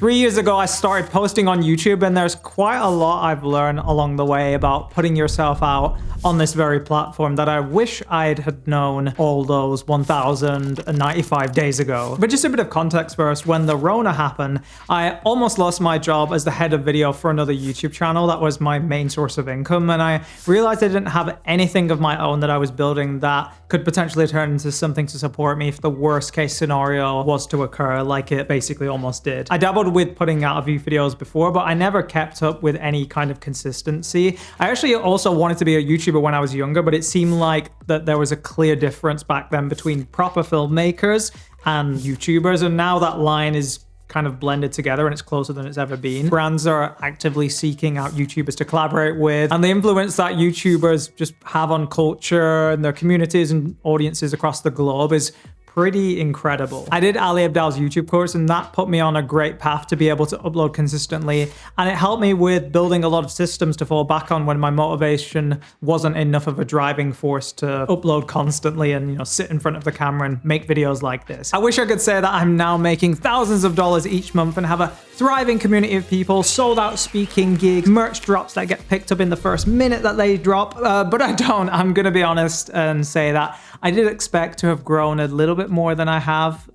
3 years ago, I started posting on YouTube, and there's quite a lot I've learned along the way about putting yourself out on this very platform that I wish I'd had known all those 1,095 days ago. But just a bit of context first, when the Rona happened, I almost lost my job as the head of video for another YouTube channel. That was my main source of income, and I realized I didn't have anything of my own that I was building that could potentially turn into something to support me if the worst case scenario was to occur, like it basically almost did. I dabbled with putting out a few videos before, but I never kept up with any kind of consistency. I actually also wanted to be a YouTuber when I was younger, but it seemed like that there was a clear difference back then between proper filmmakers and YouTubers, and now that line is kind of blended together and it's closer than it's ever been. Brands are actively seeking out YouTubers to collaborate with, and the influence that YouTubers just have on culture and their communities and audiences across the globe is pretty incredible. I did Ali Abdaal's YouTube course, and that put me on a great path to be able to upload consistently, and it helped me with building a lot of systems to fall back on when my motivation wasn't enough of a driving force to upload constantly and, you know, sit in front of the camera and make videos like this. I wish I could say that I'm now making thousands of dollars each month and have a thriving community of people, sold out speaking gigs, merch drops that get picked up in the first minute that they drop, but I don't. I'm gonna be honest and say that I did expect to have grown a little bit more than I have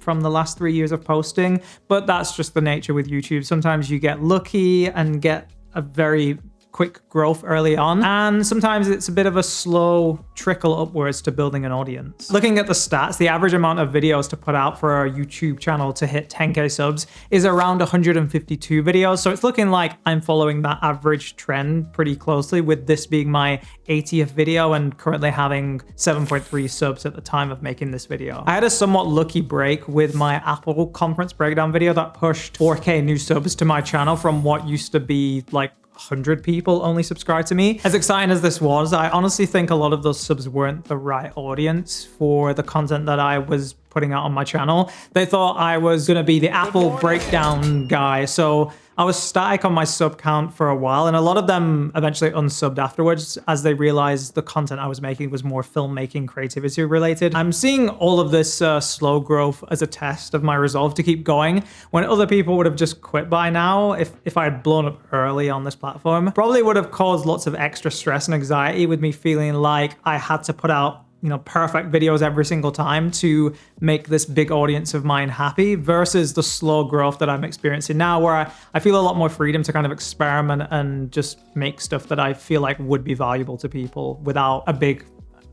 from the last 3 years of posting, but that's just the nature with YouTube. Sometimes you get lucky and get a very quick growth early on, and sometimes it's a bit of a slow trickle upwards to building an audience. Looking at the stats, the average amount of videos to put out for our YouTube channel to hit 10k subs is around 152 videos, so it's looking like I'm following that average trend pretty closely, with this being my 80th video and currently having 7.3 subs at the time of making this video. I had a somewhat lucky break with my Apple conference breakdown video that pushed 4k new subs to my channel from what used to be like 100 people only subscribed to me. As exciting as this was, I honestly think a lot of those subs weren't the right audience for the content that I was putting out on my channel. They thought I was gonna be the Apple breakdown guy, so I was static on my sub count for a while, and a lot of them eventually unsubbed afterwards as they realized the content I was making was more filmmaking creativity related. I'm seeing all of this slow growth as a test of my resolve to keep going, when other people would have just quit by now if I had blown up early on this platform. Probably would have caused lots of extra stress and anxiety with me feeling like I had to put out, you know, perfect videos every single time to make this big audience of mine happy, versus the slow growth that I'm experiencing now, where I feel a lot more freedom to kind of experiment and just make stuff that I feel like would be valuable to people without a big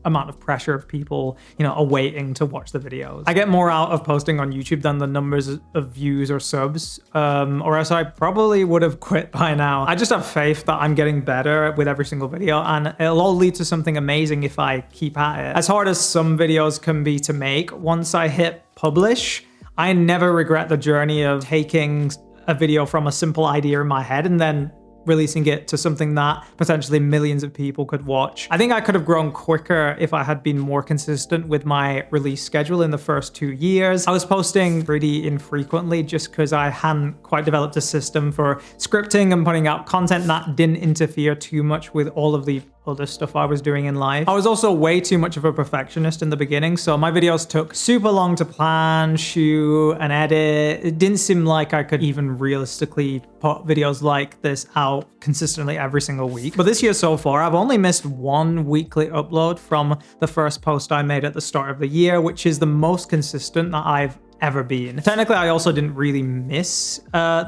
amount of pressure of people, you know, awaiting to watch the videos. I get more out of posting on YouTube than the numbers of views or subs, or else I probably would have quit by now. I just have faith that I'm getting better with every single video, and it'll all lead to something amazing if I keep at it. As hard as some videos can be to make, once I hit publish, I never regret the journey of taking a video from a simple idea in my head and then releasing it to something that potentially millions of people could watch. I think I could have grown quicker if I had been more consistent with my release schedule in the first 2 years. I was posting pretty infrequently just because I hadn't quite developed a system for scripting and putting out content that didn't interfere too much with all of the other stuff I was doing in life. I was also way too much of a perfectionist in the beginning, so my videos took super long to plan, shoot, and edit. It didn't seem like I could even realistically put videos like this out consistently every single week. But this year so far, I've only missed one weekly upload from the first post I made at the start of the year, which is the most consistent that I've ever been. Technically, I also didn't really miss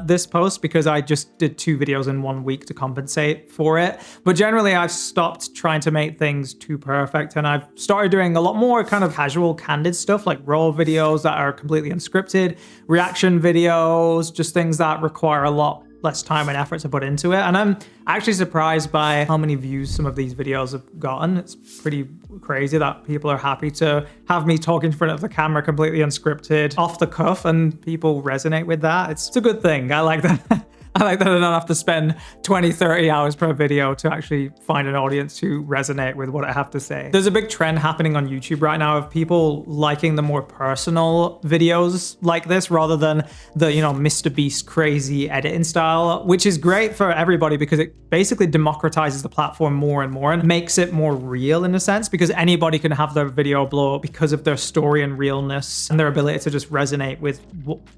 this post because I just did 2 videos in 1 week to compensate for it. But generally, I've stopped trying to make things too perfect, and I've started doing a lot more kind of casual, candid stuff like raw videos that are completely unscripted, reaction videos, just things that require a lot less time and effort to put into it. And I'm actually surprised by how many views some of these videos have gotten. It's pretty crazy that people are happy to have me talk in front of the camera completely unscripted, off the cuff, and people resonate with that. It's a good thing. I like that. I like that I don't have to spend 20, 30 hours per video to actually find an audience who resonate with what I have to say. There's a big trend happening on YouTube right now of people liking the more personal videos like this rather than the, Mr. Beast crazy editing style, which is great for everybody because it basically democratizes the platform more and more and makes it more real in a sense, because anybody can have their video blow up because of their story and realness and their ability to just resonate with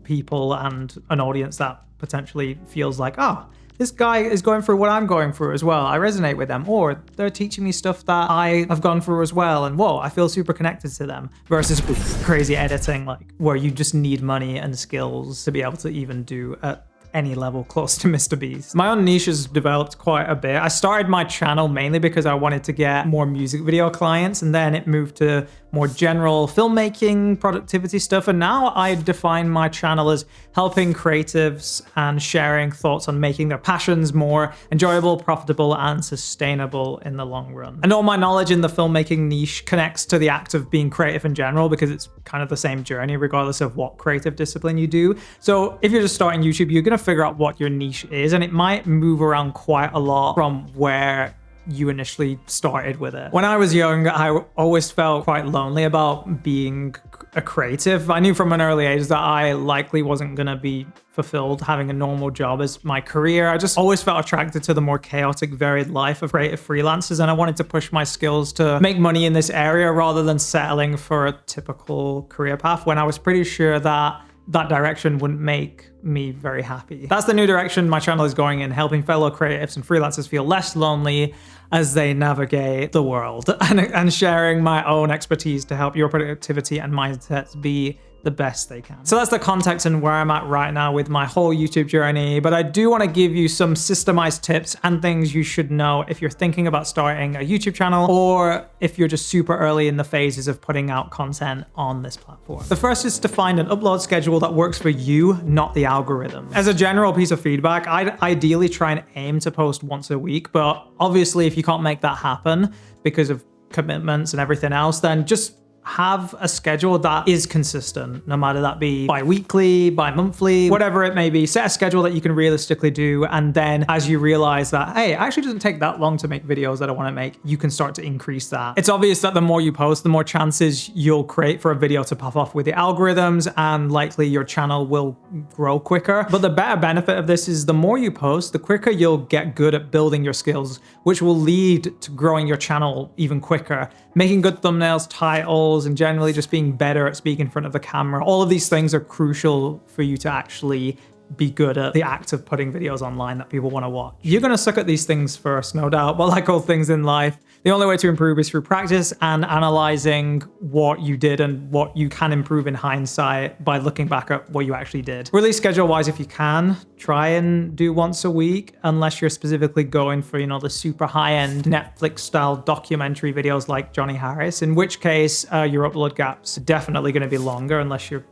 people and an audience that potentially feels like, oh, this guy is going through what I'm going through as well. I resonate with them, or they're teaching me stuff that I have gone through as well. And whoa, I feel super connected to them versus crazy editing, like where you just need money and skills to be able to even do at any level close to Mr. Beast. My own niche has developed quite a bit. I started my channel mainly because I wanted to get more music video clients, and then it moved to more general filmmaking, productivity stuff. And now I define my channel as helping creatives and sharing thoughts on making their passions more enjoyable, profitable, and sustainable in the long run. And all my knowledge in the filmmaking niche connects to the act of being creative in general because it's kind of the same journey regardless of what creative discipline you do. So if you're just starting YouTube, you're going to figure out what your niche is, and it might move around quite a lot from where you initially started with it. When I was young, I always felt quite lonely about being a creative. I knew from an early age that I likely wasn't going to be fulfilled having a normal job as my career. I just always felt attracted to the more chaotic, varied life of creative freelancers, and I wanted to push my skills to make money in this area rather than settling for a typical career path when I was pretty sure that direction wouldn't make me very happy. That's the new direction my channel is going in, helping fellow creatives and freelancers feel less lonely as they navigate the world, and sharing my own expertise to help your productivity and mindsets be the best they can. So that's the context and where I'm at right now with my whole YouTube journey. But I do want to give you some systemized tips and things you should know if you're thinking about starting a YouTube channel, or if you're just super early in the phases of putting out content on this platform. The first is to find an upload schedule that works for you, not the algorithm. As a general piece of feedback, I'd ideally try and aim to post once a week, but obviously if you can't make that happen because of commitments and everything else, then just have a schedule that is consistent, no matter that be bi-weekly, bi-monthly, whatever it may be. Set a schedule that you can realistically do, and then as you realize that, hey, it actually doesn't take that long to make videos that I want to make, you can start to increase that. It's obvious that the more you post, the more chances you'll create for a video to pop off with the algorithms, and likely your channel will grow quicker. But the better benefit of this is the more you post, the quicker you'll get good at building your skills, which will lead to growing your channel even quicker. Making good thumbnails, titles, and generally just being better at speaking in front of the camera. All of these things are crucial for you to actually be good at the act of putting videos online that people want to watch. You're going to suck at these things first, no doubt, but like all things in life, the only way to improve is through practice and analyzing what you did and what you can improve in hindsight by looking back at what you actually did. Release schedule-wise, if you can, try and do once a week, unless you're specifically going for, the super high-end Netflix-style documentary videos like Johnny Harris, in which case your upload gap's definitely going to be longer unless you're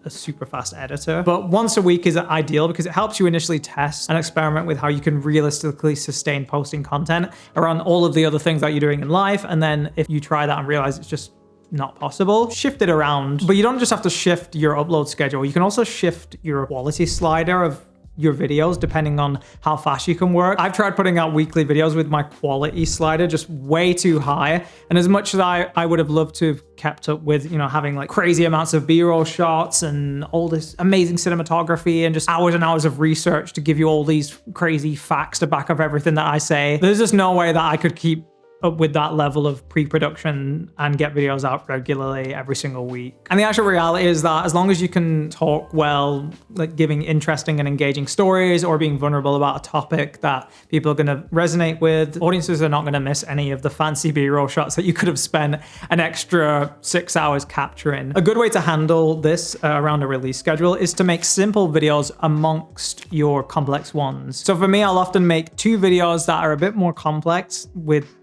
a super fast editor. But once a week is ideal because it helps you initially test and experiment with how you can realistically sustain posting content around all of the other things that you're doing in life. And then if you try that and realize it's just not possible, shift it around. But you don't just have to shift your upload schedule. You can also shift your quality slider of your videos depending on how fast you can work. I've tried putting out weekly videos with my quality slider just way too high, and as much as I would have loved to have kept up with having like crazy amounts of b-roll shots and all this amazing cinematography and just hours and hours of research to give you all these crazy facts to back up everything that I say, there's just no way that I could keep up with that level of pre-production and get videos out regularly every single week. And the actual reality is that as long as you can talk well, like giving interesting and engaging stories or being vulnerable about a topic that people are going to resonate with, audiences are not going to miss any of the fancy B-roll shots that you could have spent an extra 6 hours capturing. A good way to handle this around a release schedule is to make simple videos amongst your complex ones. So for me, I'll often make 2 videos that are a bit more complex with,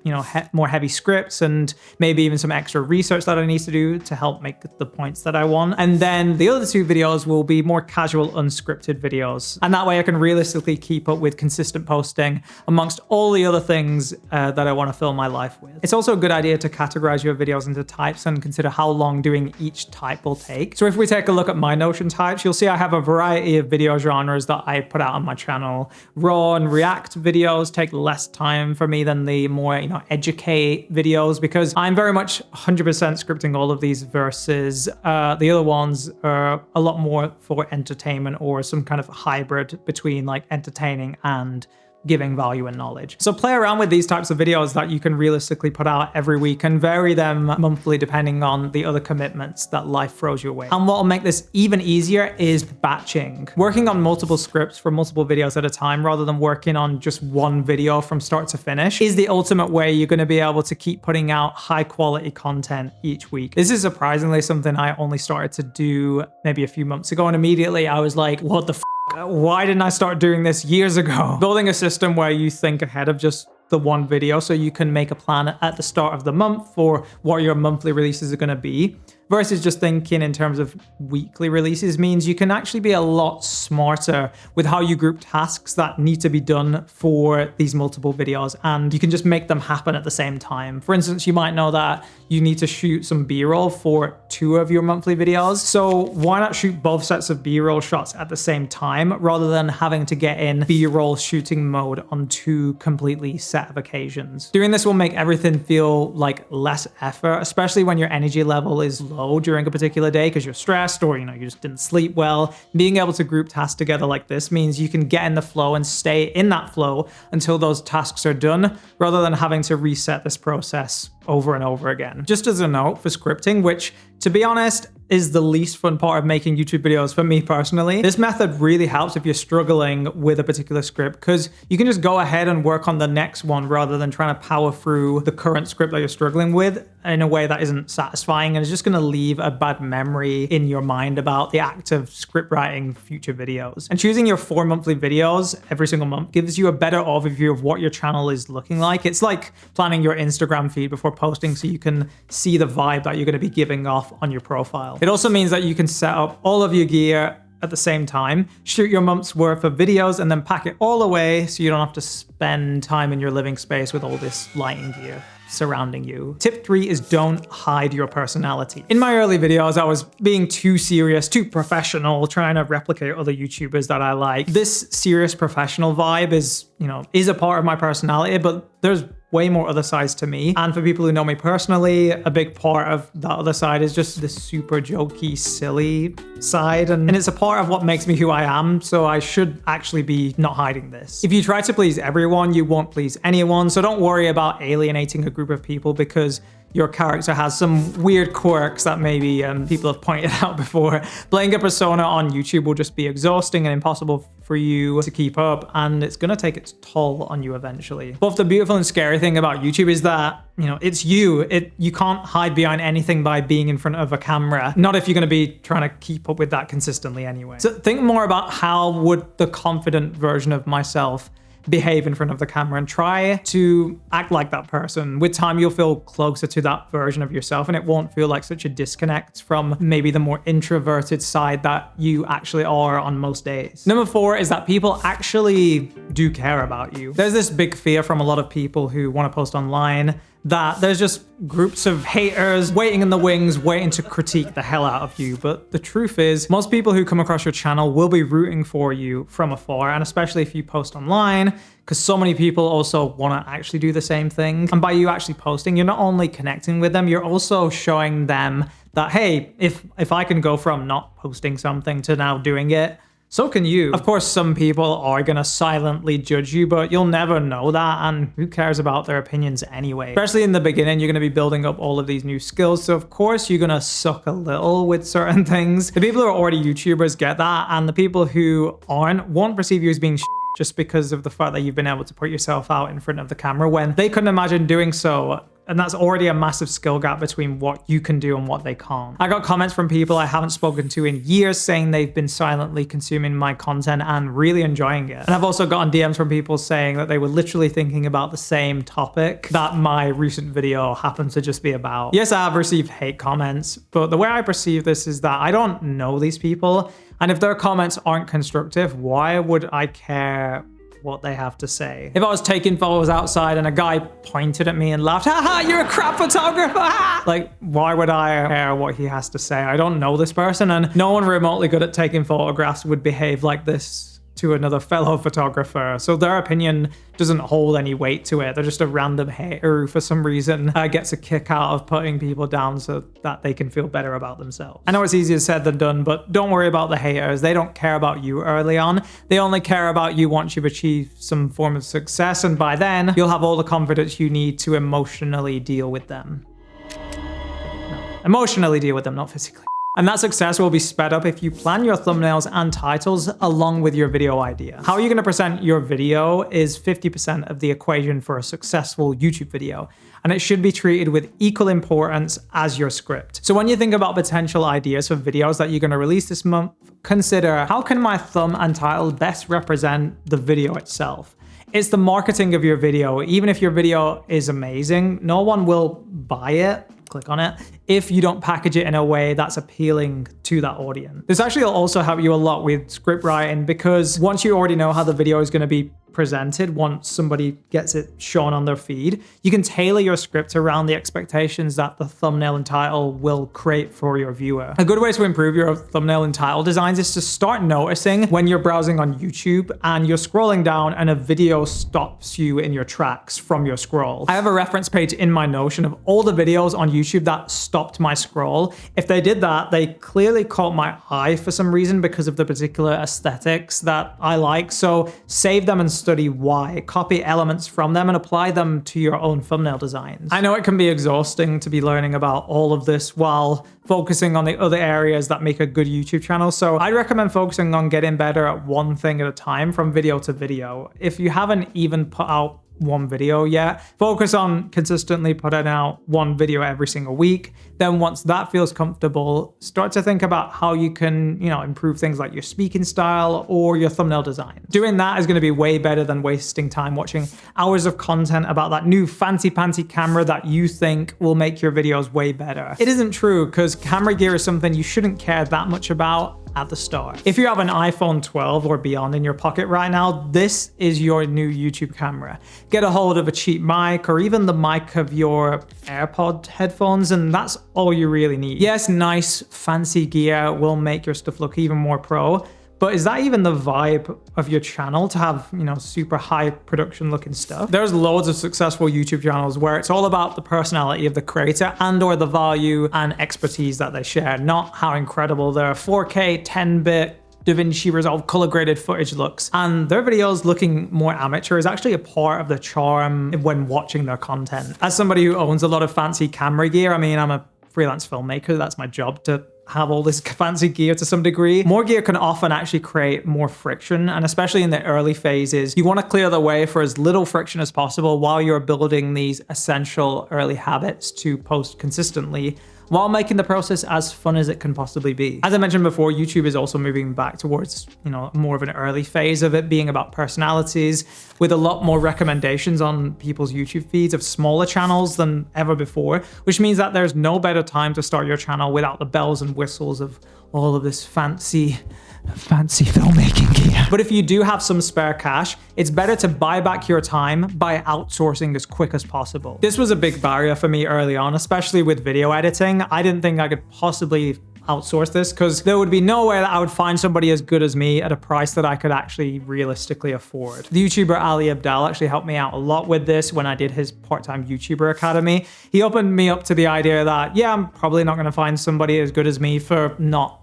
more heavy scripts and maybe even some extra research that I need to do to help make the points that I want. And then the other 2 videos will be more casual, unscripted videos. And that way I can realistically keep up with consistent posting amongst all the other things that I want to fill my life with. It's also a good idea to categorize your videos into types and consider how long doing each type will take. So if we take a look at my Notion types, you'll see I have a variety of video genres that I put out on my channel. Raw and React videos take less time for me than the more, educate videos, because I'm very much 100% scripting all of these versus the other ones are a lot more for entertainment or some kind of hybrid between like entertaining and giving value and knowledge. So play around with these types of videos that you can realistically put out every week and vary them monthly depending on the other commitments that life throws your way. And what will make this even easier is batching. Working on multiple scripts for multiple videos at a time rather than working on just one video from start to finish is the ultimate way you're going to be able to keep putting out high quality content each week. This is surprisingly something I only started to do maybe a few months ago, and immediately I was like, what the f***? Why didn't I start doing this years ago? Building a system where you think ahead of just the one video so you can make a plan at the start of the month for what your monthly releases are going to be versus just thinking in terms of weekly releases means you can actually be a lot smarter with how you group tasks that need to be done for these multiple videos, and you can just make them happen at the same time. For instance, you might know that you need to shoot some B-roll for 2 of your monthly videos. So why not shoot both sets of B-roll shots at the same time rather than having to get in B-roll shooting mode on 2 completely set of occasions? Doing this will make everything feel like less effort, especially when your energy level is low during a particular day because you're stressed or you just didn't sleep well. Being able to group tasks together like this means you can get in the flow and stay in that flow until those tasks are done rather than having to reset this process over and over again. Just as a note for scripting, which to be honest is the least fun part of making YouTube videos for me personally, this method really helps if you're struggling with a particular script because you can just go ahead and work on the next one rather than trying to power through the current script that you're struggling with in a way that isn't satisfying and is just going to leave a bad memory in your mind about the act of script writing future videos. And choosing your 4 monthly videos every single month gives you a better overview of what your channel is looking like. It's like planning your Instagram feed before posting so you can see the vibe that you're going to be giving off on your profile. It also means that you can set up all of your gear at the same time, shoot your month's worth of videos, and then pack it all away so you don't have to spend time in your living space with all this lighting gear surrounding you. Tip 3 is don't hide your personality. In my early videos, I was being too serious, too professional, trying to replicate other YouTubers that I like. This serious professional vibe is a part of my personality, but there's way more other sides to me. And for people who know me personally, a big part of that other side is just this super jokey, silly side. And it's a part of what makes me who I am. So I should actually be not hiding this. If you try to please everyone, you won't please anyone. So don't worry about alienating a group of people because your character has some weird quirks that maybe people have pointed out before. Playing a persona on YouTube will just be exhausting and impossible for you to keep up, and it's gonna take its toll on you eventually. Both the beautiful and scary thing about YouTube is that, it's you. You can't hide behind anything by being in front of a camera. Not if you're gonna be trying to keep up with that consistently anyway. So think more about how would the confident version of myself behave in front of the camera and try to act like that person. With time, you'll feel closer to that version of yourself and it won't feel like such a disconnect from maybe the more introverted side that you actually are on most days. Number 4 is that people actually do care about you. There's this big fear from a lot of people who want to post online that there's just groups of haters waiting in the wings, waiting to critique the hell out of you. But the truth is, most people who come across your channel will be rooting for you from afar, and especially if you post online, because so many people also want to actually do the same thing. And by you actually posting, you're not only connecting with them, you're also showing them that, hey, if I can go from not posting something to now doing it, so can you. Of course, some people are gonna silently judge you, but you'll never know that, and who cares about their opinions anyway? Especially in the beginning, you're gonna be building up all of these new skills, so of course you're gonna suck a little with certain things. The people who are already YouTubers get that, and the people who aren't won't perceive you as being just because of the fact that you've been able to put yourself out in front of the camera when they couldn't imagine doing so And that's already a massive skill gap between what you can do and what they can't. I got comments from people I haven't spoken to in years saying they've been silently consuming my content and really enjoying it. And I've also gotten DMs from people saying that they were literally thinking about the same topic that my recent video happened to just be about. Yes, I have received hate comments, but the way I perceive this is that I don't know these people. And if their comments aren't constructive, why would I care what they have to say? If I was taking photos outside and a guy pointed at me and laughed, haha, you're a crap photographer, like, why would I care what he has to say? I don't know this person, and no one remotely good at taking photographs would behave like this to another fellow photographer. So their opinion doesn't hold any weight to it. They're just a random hater who for some reason gets a kick out of putting people down so that they can feel better about themselves. I know it's easier said than done, but don't worry about the haters. They don't care about you early on. They only care about you once you've achieved some form of success, and by then you'll have all the confidence you need to emotionally deal with them. No, emotionally deal with them, not physically. And that success will be sped up if you plan your thumbnails and titles along with your video idea. How are you going to present your video is 50% of the equation for a successful YouTube video, and it should be treated with equal importance as your script. So when you think about potential ideas for videos that you're going to release this month, consider, how can my thumb and title best represent the video itself? It's the marketing of your video. Even if your video is amazing, no one will buy it, click on it, if you don't package it in a way that's appealing to that audience. This actually will also help you a lot with script writing, because once you already know how the video is going to be presented, once somebody gets it shown on their feed, you can tailor your script around the expectations that the thumbnail and title will create for your viewer. A good way to improve your thumbnail and title designs is to start noticing when you're browsing on YouTube and you're scrolling down and a video stops you in your tracks from your scroll. I have a reference page in my Notion of all the videos on YouTube that stopped my scroll. If they did that, they clearly caught my eye for some reason because of the particular aesthetics that I like. So save them and study why. Copy elements from them and apply them to your own thumbnail designs. I know it can be exhausting to be learning about all of this while focusing on the other areas that make a good YouTube channel. So I'd recommend focusing on getting better at one thing at a time from video to video. If you haven't even put out one video yet, focus on consistently putting out one video every single week. Then once that feels comfortable, start to think about how you can, improve things like your speaking style or your thumbnail design. Doing that is going to be way better than wasting time watching hours of content about that new fancy panty camera that you think will make your videos way better. It isn't true, because camera gear is something you shouldn't care that much about at the start. If you have an iPhone 12 or beyond in your pocket right now, this is your new YouTube camera. Get a hold of a cheap mic or even the mic of your AirPod headphones, and that's all you really need. Yes, nice fancy gear will make your stuff look even more pro, but is that even the vibe of your channel, to have, super high production looking stuff? There's loads of successful YouTube channels where it's all about the personality of the creator and or the value and expertise that they share, not how incredible their 4K 10-bit DaVinci Resolve color graded footage looks. And their videos looking more amateur is actually a part of the charm when watching their content. As somebody who owns a lot of fancy camera gear, I'm a freelance filmmaker, that's my job to have all this fancy gear to some degree. More gear can often actually create more friction, and especially in the early phases, you want to clear the way for as little friction as possible while you're building these essential early habits to post consistently, while making the process as fun as it can possibly be. As I mentioned before, YouTube is also moving back towards, more of an early phase of it being about personalities, with a lot more recommendations on people's YouTube feeds of smaller channels than ever before, which means that there's no better time to start your channel without the bells and whistles of all of this fancy filmmaking gear. But if you do have some spare cash, it's better to buy back your time by outsourcing as quick as possible. This was a big barrier for me early on, especially with video editing. I didn't think I could possibly outsource this, because there would be no way that I would find somebody as good as me at a price that I could actually realistically afford. The YouTuber Ali Abdal actually helped me out a lot with this when I did his part-time YouTuber Academy. He opened me up to the idea that, yeah, I'm probably not going to find somebody as good as me for not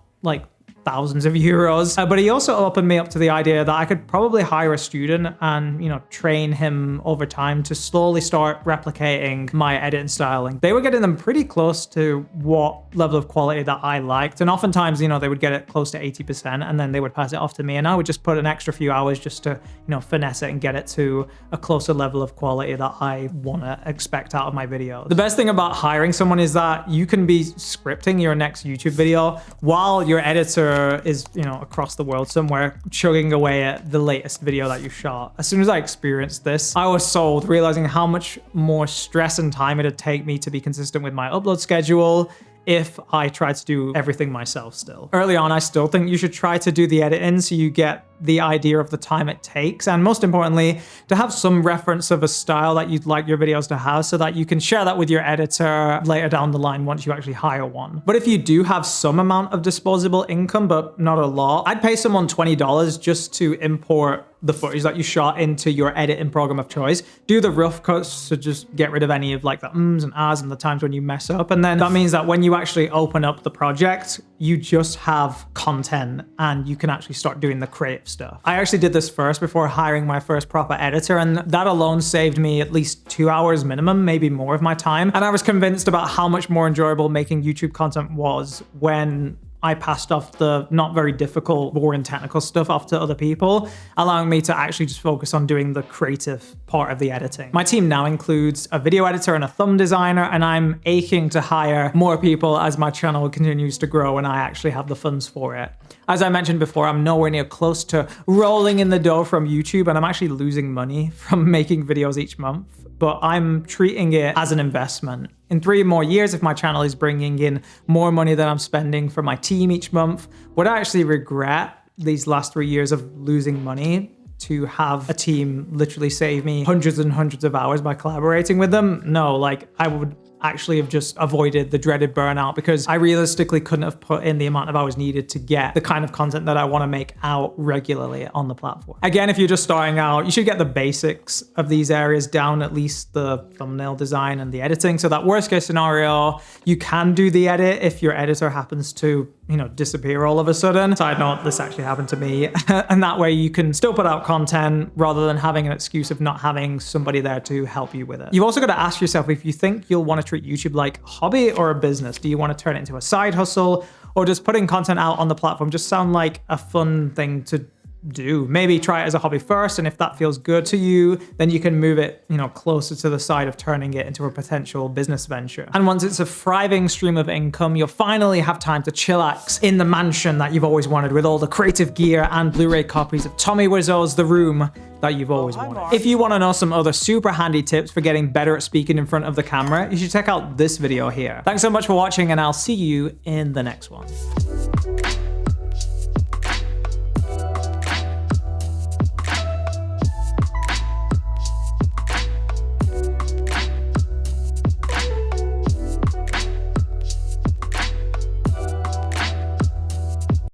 thousands of euros. But he also opened me up to the idea that I could probably hire a student and, you know, train him over time to slowly start replicating my editing styling. They were getting them pretty close to what level of quality that I liked. And oftentimes, you know, they would get it close to 80% and then they would pass it off to me. And I would just put an extra few hours just to, you know, finesse it and get it to a closer level of quality that I want to expect out of my videos. The best thing about hiring someone is that you can be scripting your next YouTube video while your editor is, you know, across the world somewhere chugging away at the latest video that you shot. As soon as I experienced this, I was sold, realizing how much more stress and time it'd take me to be consistent with my upload schedule if I tried to do everything myself still. Early on, I still think you should try to do the editing so you get the idea of the time it takes, and most importantly, to have some reference of a style that you'd like your videos to have so that you can share that with your editor later down the line once you actually hire one. But if you do have some amount of disposable income, but not a lot, I'd pay someone $20 just to import the footage that you shot into your editing program of choice. Do the rough cuts to just get rid of any of like the ums and ahs and the times when you mess up. And then that means that when you actually open up the project, you just have content and you can actually start doing the creative stuff. I actually did this first before hiring my first proper editor, and that alone saved me at least 2 hours minimum, maybe more of my time. And I was convinced about how much more enjoyable making YouTube content was when I passed off the not very difficult, boring technical stuff off to other people, allowing me to actually just focus on doing the creative part of the editing. My team now includes a video editor and a thumb designer, and I'm aching to hire more people as my channel continues to grow and I actually have the funds for it. As I mentioned before, I'm nowhere near close to rolling in the dough from YouTube, and I'm actually losing money from making videos each month, but I'm treating it as an investment. In 3 more years, if my channel is bringing in more money than I'm spending for my team each month, would I actually regret these last 3 years of losing money to have a team literally save me hundreds and hundreds of hours by collaborating with them? No, like I would actually have just avoided the dreaded burnout because I realistically couldn't have put in the amount of hours needed to get the kind of content that I want to make out regularly on the platform. Again, if you're just starting out, you should get the basics of these areas down, at least the thumbnail design and the editing, so that worst case scenario, you can do the edit if your editor happens to, you know, disappear all of a sudden. Side note, this actually happened to me. And that way you can still put out content rather than having an excuse of not having somebody there to help you with it. You've also got to ask yourself if you think you'll want to treat YouTube like a hobby or a business. Do you want to turn it into a side hustle, or does putting content out on the platform just sound like a fun thing to do? Maybe try it as a hobby first, and if that feels good to you, then you can move it, you know, closer to the side of turning it into a potential business venture. And once it's a thriving stream of income, you'll finally have time to chillax in the mansion that you've always wanted with all the creative gear and Blu-ray copies of Tommy Wiseau's The Room that you've always wanted. If you want to know some other super handy tips for getting better at speaking in front of the camera, you should check out this video here. Thanks so much for watching, and I'll see you in the next one.